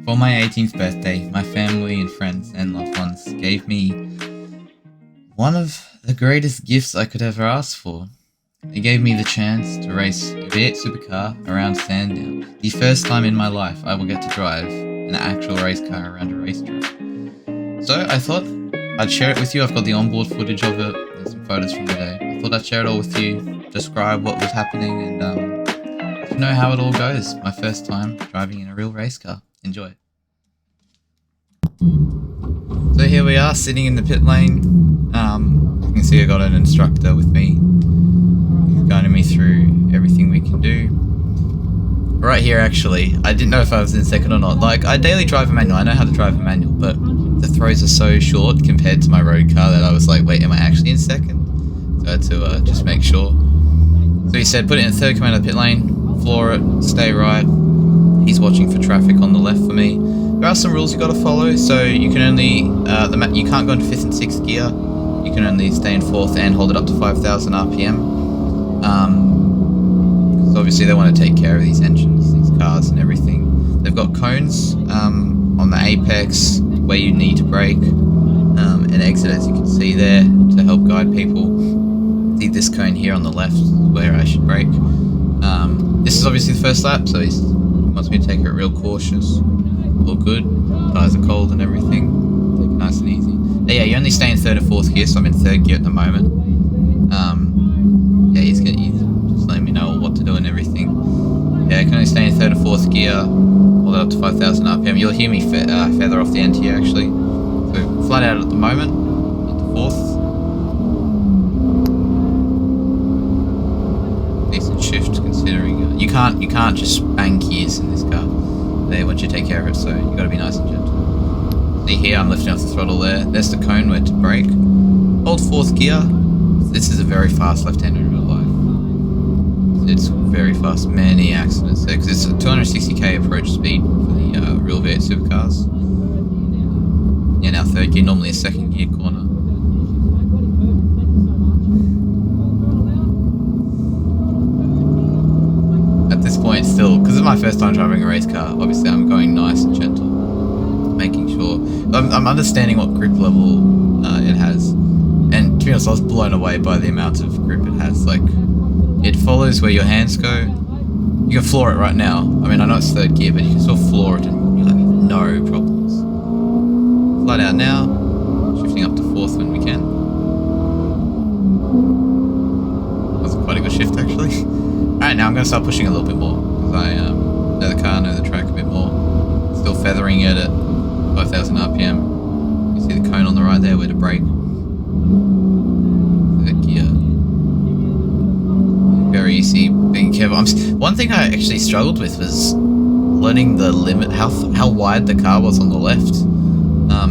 For my 18th birthday, my family and friends and loved ones gave me one of the greatest gifts I could ever ask for. They gave me the chance to race a V8 supercar around Sandown. The first time in my life I will get to drive an actual race car around a racetrack. So I thought I'd share it with you. I've got the onboard footage of it and some photos from the day. I thought I'd share it all with you, describe what was happening, and let you know how it all goes. My first time driving in a real race car. Enjoy. So here we are, sitting in the pit lane. You can see I got an instructor with me. He's guiding me through everything we can do. Right here, actually, I didn't know if I was in second or not. Like, I daily drive a manual. I know how to drive a manual, but the throws are so short compared to my road car that I was like, wait, am I actually in second? So I had to just make sure. So he said, put it in third, come out of the pit lane, floor it, stay right. He's watching for traffic on the left for me. There are some rules you got to follow, so you can only you can't go into fifth and sixth gear. You can only stay in fourth and hold it up to 5,000 RPM. Because obviously they want to take care of these engines, these cars, and everything. They've got cones on the apex where you need to brake and exit, as you can see there, to help guide people. This cone here on the left is where I should brake. This is obviously the first lap, so he wants me to take it real cautious. All good. Tires are cold and everything. Take it nice and easy. But yeah, you only stay in third or fourth gear, so I'm in third gear at the moment. Yeah, he's just letting me know what to do and everything. Yeah, I can only stay in third or fourth gear, hold it up to 5,000 RPM. You'll hear me feather off the end here, actually. So flat out at the moment, into fourth. Decent shift considering you can't just bang gears in this car. They want you to take care of it, so you got to be nice and gentle. See here, I'm lifting off the throttle there. There's the cone where to brake. Hold fourth gear. This is a very fast left-hander in real life. It's very fast. Many accidents there because it's a 260k approach speed for the real V8 supercars. Yeah, now third gear, normally a second gear corner. At this point still, because it's my first time driving a race car, obviously I'm going nice and gentle, making sure I'm understanding what grip level it has, and to be honest I was blown away by the amount of grip it has. Like, it follows where your hands go. You can floor it right now. I mean, I know it's third gear, but you can still floor it and you have no problems. Flat out now, shifting up to fourth when we can. That was quite a good shift actually. Alright, now I'm going to start pushing a little bit more, because I know the car, know the track a bit more. Still feathering it at 5,000 RPM. You see the cone on the right there, where to brake. Third gear. Very easy, being careful. One thing I actually struggled with was learning the limit, how wide the car was on the left.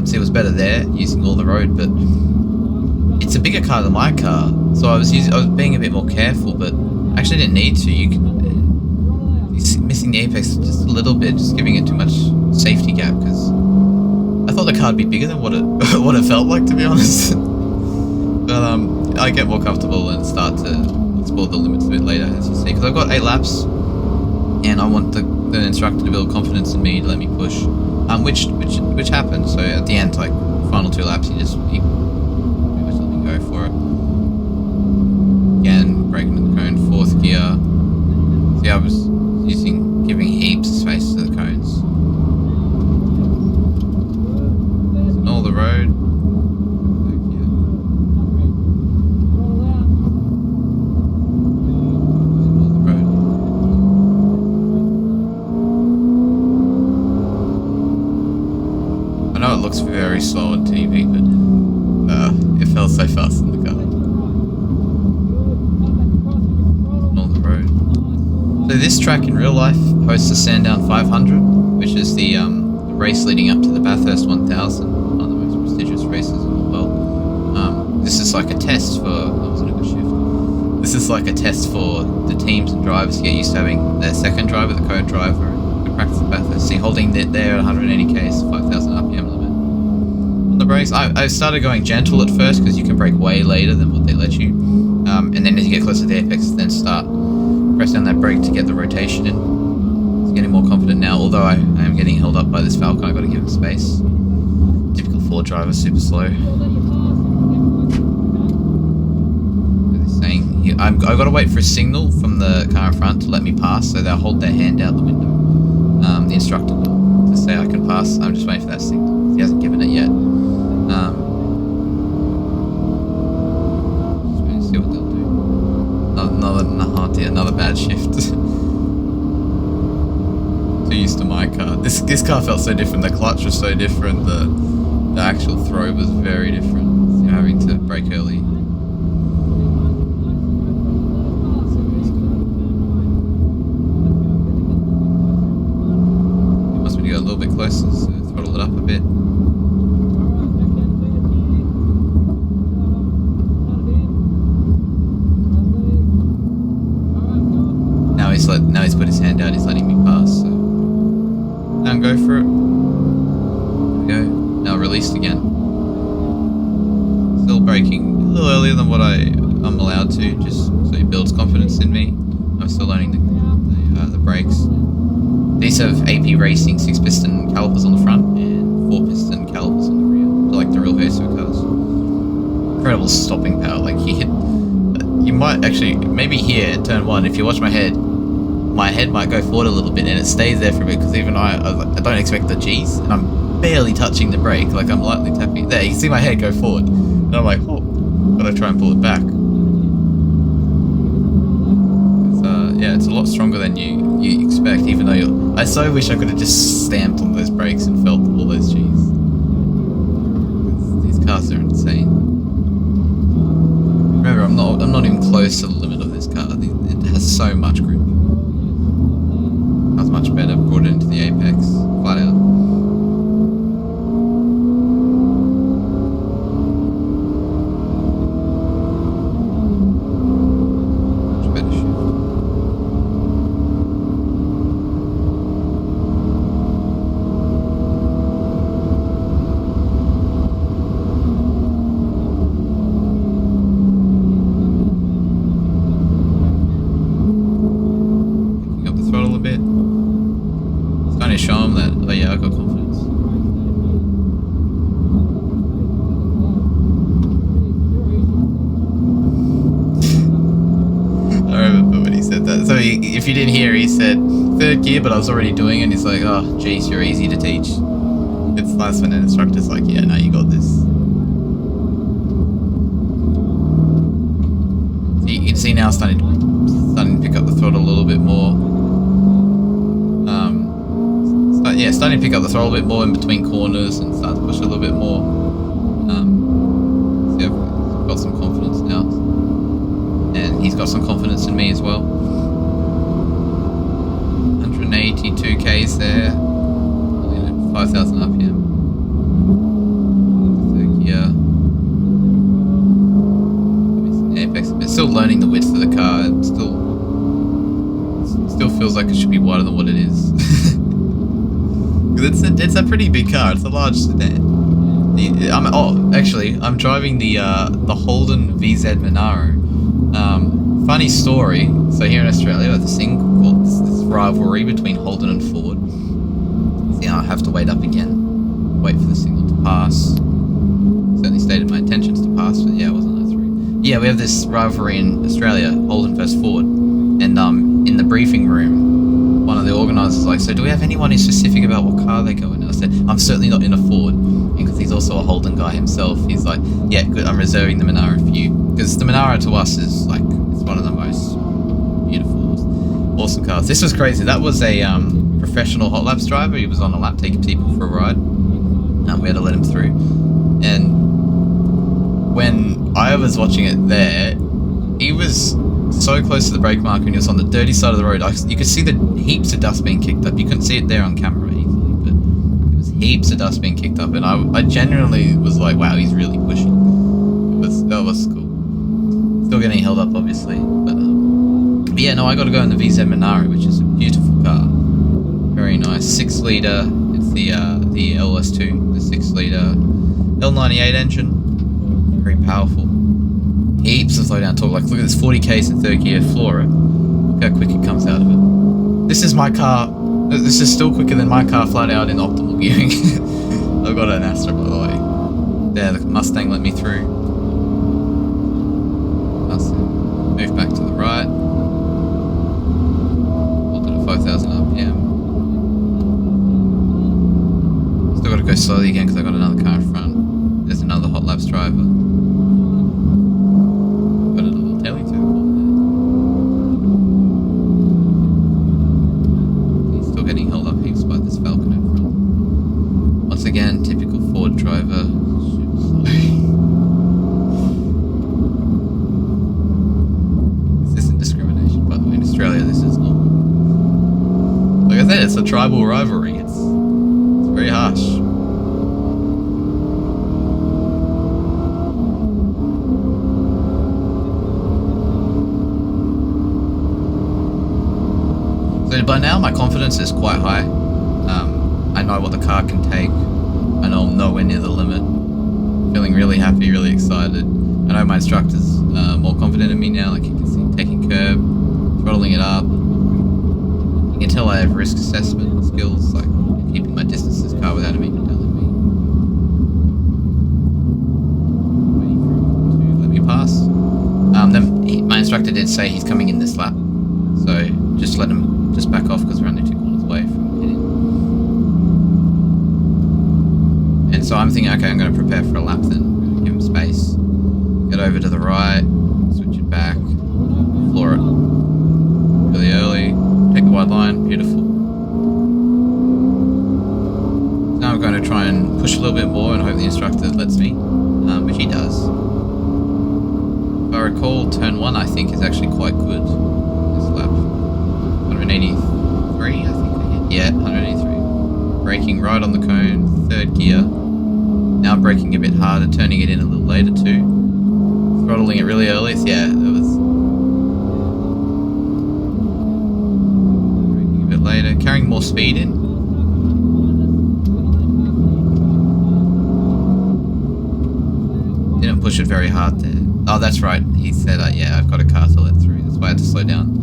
See, it was better there, using all the road, but it's a bigger car than my car, so I was being a bit more careful, but actually didn't need to. You can missing the apex just a little bit, just giving it too much safety gap, because I thought the car would be bigger than what it felt like, to be honest. But I get more comfortable and start to explore the limits a bit later, as you see, because I've got 8 laps and I want the instructor to build confidence in me to let me push, which happened. So at the end, like final 2 laps, he pretty much let me go for it. Again, braking in the cone, fourth gear. See, I was giving heaps of space to the cones. And all the road. Third gear. All the road. I know it looks very slow on TV, but it felt so fast in the car. So this track in real life hosts the Sandown 500, which is the race leading up to the Bathurst 1000, one of the most prestigious races in the world. This is like a test for... That wasn't a good shift. This is like a test for the teams and drivers to get used to having their second driver, the co-driver, and practice at Bathurst. See, holding it there at 180k is 5,000 RPM limit. On the brakes, I started going gentle at first because you can brake way later than what they let you. And then as you get closer to the apex, then start press down that brake to get the rotation in. It's getting more confident now, although I am getting held up by by this Falcon. I got to give him space. Typical Ford driver, super slow. I've got to wait for a signal from the car in front to let me pass, so they'll hold their hand out the window. The instructor will, to say I can pass. I'm just waiting for that signal. He hasn't given it yet. Just waiting to see what they'll do. Another bad shift. Too used to my car. This car felt so different. The clutch was so different. The actual throw was very different. So having to brake early. A little bit closer, so throttle it up a bit. Now he's put his hand out. He's letting me pass. So now go for it. There we go. Now released again. Still braking a little earlier than what I'm allowed to, just so he builds confidence in me. I'm still learning the brakes. These have AP Racing 6-piston calipers on the front and 4-piston calipers on the rear, like the real V2 cars. Incredible stopping power. Like you might actually maybe here at turn 1. If you watch my head might go forward a little bit, and it stays there for a bit because even I don't expect the G's, and I'm barely touching the brake. Like I'm lightly tapping. There, you can see my head go forward, and I'm like, oh, gotta try and pull it back. Yeah, it's a lot stronger than you expect, even though I so wish I could have just stamped on those brakes and felt all those G's. These cars are insane. Remember, I'm not even close to the limit of this car. It has so much grip. That's much better. Brought it into the apex, flat out. Show him that, oh yeah, I got confidence. I remember when he said that. So if you didn't hear, he said third gear, but I was already doing it, and he's like, oh jeez, you're easy to teach. It's nice when an instructor's like, yeah, no, you got this. You can see now starting to pick up the throttle a little bit more. Yeah, starting to pick up the throttle a bit more in between corners and start to push a little bit more. See, I've got some confidence now. And he's got some confidence in me as well. 182 Ks there. 5,000 RPM. Yeah. Apex. It's still learning the width of the car. It still feels like it should be wider than what it is. It's a pretty big car. It's a large sedan. I'm driving the Holden VZ Monaro. Funny story. So here in Australia, there's this thing called this rivalry between Holden and Ford. See, I have to wait up again, wait for the signal to pass. Certainly stated my intentions to pass, but yeah, it wasn't a 3. Yeah, we have this rivalry in Australia, Holden versus Ford, and in the briefing room, one of the organisers was like, so do we have anyone who's specific about what car they go in? And I said, I'm certainly not in a Ford, because he's also a Holden guy himself. He's like, yeah, good, I'm reserving the Monaro for you, because the Monaro to us is like, it's one of the most beautiful, awesome cars. This was crazy. That was a professional hot laps driver. He was on a lap taking people for a ride. We had to let him through, and when I was watching it there, he was so close to the brake mark and he was on the dirty side of the road. You could see the heaps of dust being kicked up. You couldn't see it there on camera easily, but it was heaps of dust being kicked up, and I genuinely was like, wow, he's really pushing. That was cool. Still getting held up, obviously, but yeah, no, I got to go in the VZ Monaro, which is a beautiful car. Very nice. 6-litre. It's the LS2, the 6-litre L98 engine. Very powerful. Heaps of slow down torque. Like, look at this, 40 Ks in third gear, floor it. Look how quick it comes out of it. This is my car This is still quicker than my car flat out in optimal gearing. I've got an Astra, by the way. There, the Mustang let me through. Move back to the right. Hold it at 5,000 RPM. Still got to go slowly again because I've got another car in front. There's another hot laps driver. Got a little tailing to the corner there. He's still getting held up heaps by this Falcon in front. Once again, typical Ford driver. This isn't discrimination, by the way. In Australia, this is not. Like I said, it's a tribal rivalry. It's very harsh. So by now, my confidence is quite high. I know what the car can take. I know I'm nowhere near the limit. Feeling really happy, really excited. I know my instructor's more confident in me now. Like you can see, taking curb, throttling it up. You can tell I have risk assessment skills, like keeping my distance this car without him even telling me. Waiting for him to let me pass. My instructor did say he's coming in this lap, so just let him just back off because we're only 2 corners away from hitting. And so I'm thinking, okay, I'm going to prepare for a lap then. Give him space. Get over to the right, switch it back, floor it really early, take the wide line, beautiful. Now I'm going to try and push a little bit more and hope the instructor lets me, which he does. If I recall, turn 1 I think is actually quite good this lap. 183 I think I hit. Yeah, 183. Braking right on the cone, 3rd gear. Now braking a bit harder, turning it in a little later too. Throttling it really early, yeah, that was... Braking a bit later, carrying more speed in. Didn't push it very hard there. Oh, that's right, he said, yeah, I've got a car to let through, that's why I had to slow down.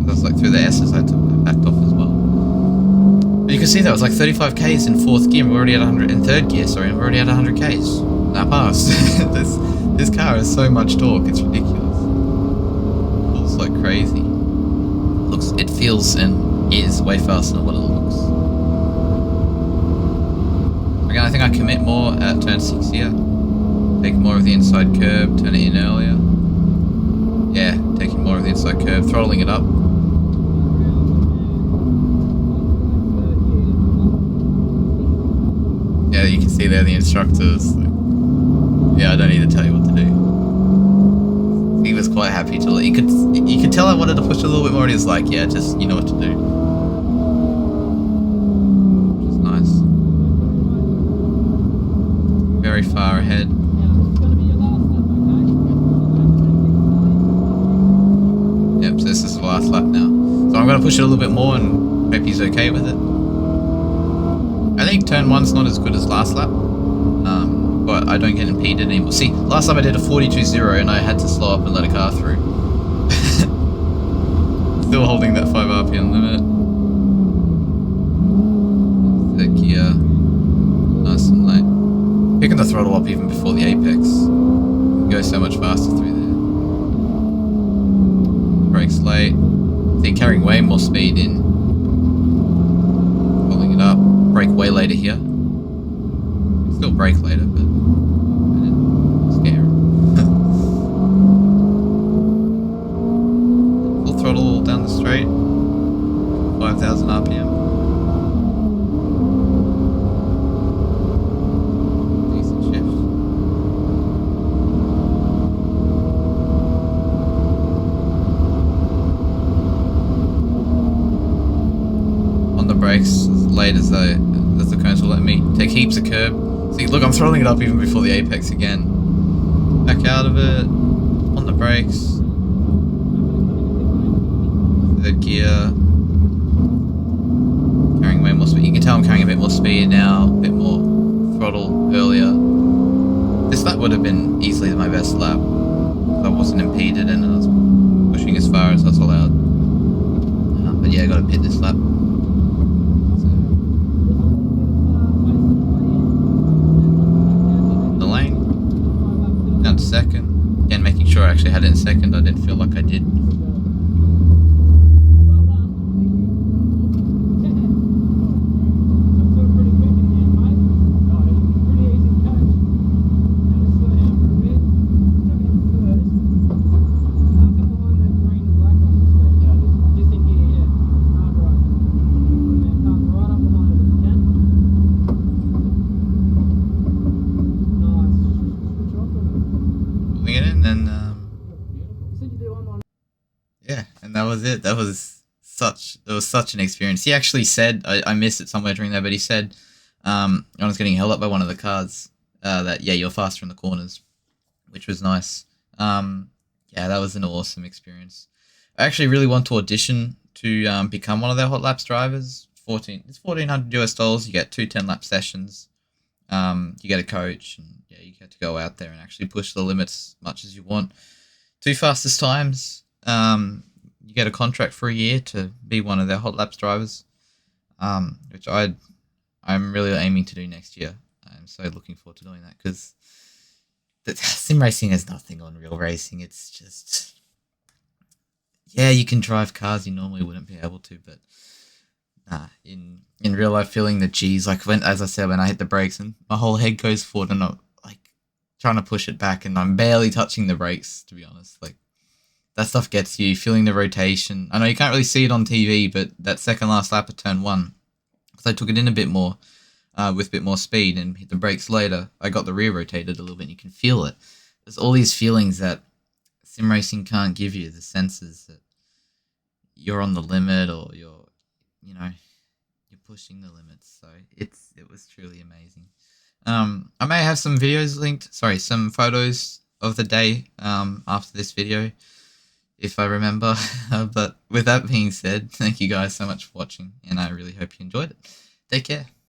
I was like through the S's, I backed off as well. But you can see that was like 35 Ks in 4th gear, and we're already at 100 in 3rd gear, sorry, and we're already at 100 Ks. That passed. This car has so much torque, it's ridiculous. It feels like crazy. It feels and is way faster than what it looks. Again, I think I commit more at turn 6 here. Take more of the inside curb, turn it in earlier. Yeah, taking more of the inside curb, throttling it up. Yeah, you can see there the instructors. Yeah, I don't need to tell you what to do. He was quite happy to. You could tell I wanted to push a little bit more. And he was like, "Yeah, just you know what to do," which is nice. Very far ahead. Yep. So this is the last lap now. So I'm going to push it a little bit more and hope he's okay with it. I think turn 1's not as good as last lap. But I don't get impeded anymore. See, last time I did a 42.0 and I had to slow up and let a car through. Still holding that 5 RPM limit. 3rd gear. Nice and light. Picking the throttle up even before the apex. You go so much faster through there. Brakes late. See, carrying way more speed in. Pulling it up. Brake way later here. Still brake later, but I didn't scare him. Full throttle down the straight, 5,000 RPM. Decent shift. On the brakes, as late as the cones will let me. Take heaps of curb. See, look, I'm throttling it up even before the apex again. Back out of it. On the brakes. 3rd gear. Carrying way more speed. You can tell I'm carrying a bit more speed now. A bit more throttle earlier. This lap would have been easily my best lap. I wasn't impeded and I was pushing as far as I was allowed. But yeah, I got to pit this lap. had it in second, I didn't feel like I did. Yeah, and that was it. That was such an experience. He actually said, I missed it somewhere during there, but he said, I was getting held up by one of the cars, that, yeah, you're faster in the corners, which was nice. Yeah, that was an awesome experience. I actually really want to audition to become one of their hot laps drivers. It's $1,400 US. You get 2 10-lap sessions. You get a coach, and yeah, you get to go out there and actually push the limits as much as you want. 2 fastest times. You get a contract for a year to be one of their hot laps drivers, which I'm really aiming to do next year. I'm so looking forward to doing that because sim racing has nothing on real racing. It's just, yeah, you can drive cars you normally wouldn't be able to, but nah, in real life, feeling the G's, like as I said, when I hit the brakes and my whole head goes forward and I'm like trying to push it back and I'm barely touching the brakes, to be honest. Like, that stuff gets you, feeling the rotation. I know you can't really see it on TV, but that second last lap of turn 1, because I took it in a bit more, with a bit more speed and hit the brakes later, I got the rear rotated a little bit and you can feel it. There's all these feelings that sim racing can't give you, the senses that you're on the limit or you're pushing the limits. So it was truly amazing. I may have some videos linked, some photos of the day after this video, if I remember. But with that being said, thank you guys so much for watching, and I really hope you enjoyed it. Take care.